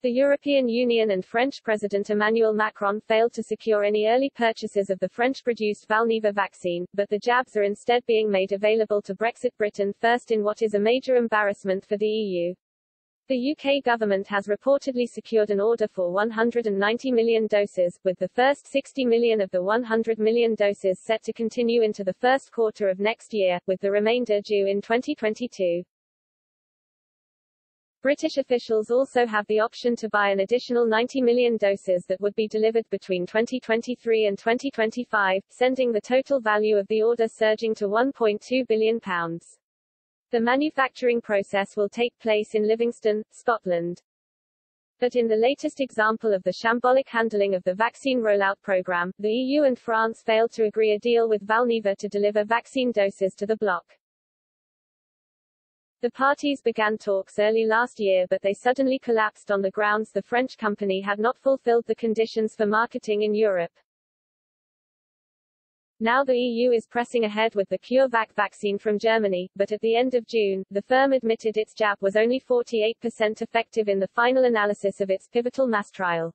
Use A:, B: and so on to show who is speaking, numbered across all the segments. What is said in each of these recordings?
A: The European Union and French President Emmanuel Macron failed to secure any early purchases of the French-produced Valneva vaccine, but the jabs are instead being made available to Brexit Britain first in what is a major embarrassment for the EU. The UK government has reportedly secured an order for 190 million doses, with the first 60 million of the 100 million doses set to continue into the first quarter of next year, with the remainder due in 2022. British officials also have the option to buy an additional 90 million doses that would be delivered between 2023 and 2025, sending the total value of the order surging to £1.2 billion. The manufacturing process will take place in Livingston, Scotland. But in the latest example of the shambolic handling of the vaccine rollout program, the EU and France failed to agree a deal with Valneva to deliver vaccine doses to the bloc. The parties began talks early last year, but they suddenly collapsed on the grounds the French company had not fulfilled the conditions for marketing in Europe. Now the EU is pressing ahead with the CureVac vaccine from Germany, but at the end of June, the firm admitted its jab was only 48% effective in the final analysis of its pivotal mass trial.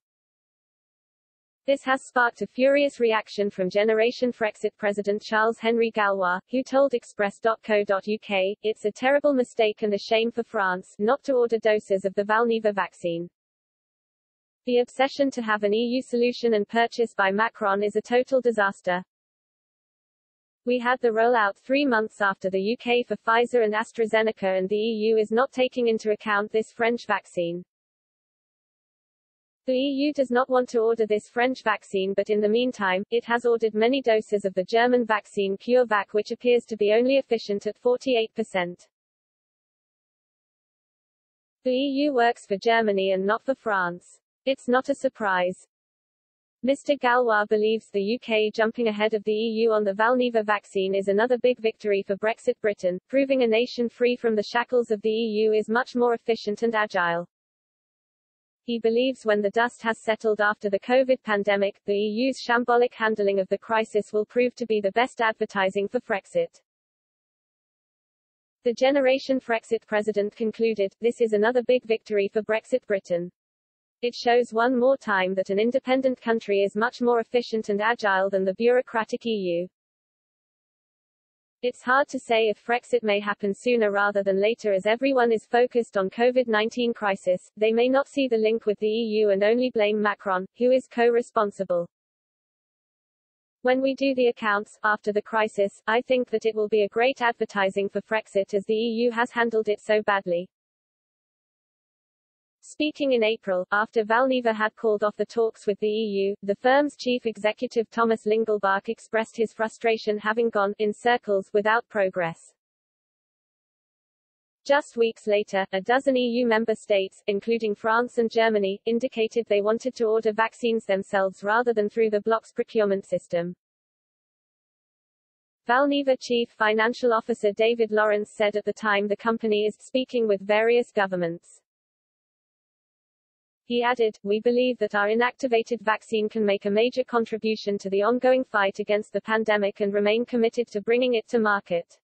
A: This has sparked a furious reaction from Generation Frexit President Charles-Henri Gallois, who told Express.co.uk, "It's a terrible mistake and a shame for France, not to order doses of the Valneva vaccine. The obsession to have an EU solution and purchase by Macron is a total disaster. We had the rollout 3 months after the UK for Pfizer and AstraZeneca, and the EU is not taking into account this French vaccine. The EU does not want to order this French vaccine, but in the meantime, it has ordered many doses of the German vaccine CureVac, which appears to be only efficient at 48%. The EU works for Germany and not for France. It's not a surprise. Mr. Gallois believes the UK jumping ahead of the EU on the Valneva vaccine is another big victory for Brexit Britain, proving a nation free from the shackles of the EU is much more efficient and agile. He believes when the dust has settled after the COVID pandemic, the EU's shambolic handling of the crisis will prove to be the best advertising for Frexit. The Generation Frexit president concluded, "This is another big victory for Brexit Britain. It shows one more time that an independent country is much more efficient and agile than the bureaucratic EU. It's hard to say if Frexit may happen sooner rather than later, as everyone is focused on COVID-19 crisis. They may not see the link with the EU and only blame Macron, who is co-responsible. When we do the accounts, after the crisis, I think that it will be a great advertising for Frexit, as the EU has handled it so badly." Speaking in April, after Valneva had called off the talks with the EU, the firm's chief executive Thomas Lingelbach expressed his frustration, having gone in circles without progress. Just weeks later, a dozen EU member states, including France and Germany, indicated they wanted to order vaccines themselves rather than through the bloc's procurement system. Valneva Chief Financial Officer David Lawrence said at the time the company is speaking with various governments. He added, "We believe that our inactivated vaccine can make a major contribution to the ongoing fight against the pandemic and remain committed to bringing it to market."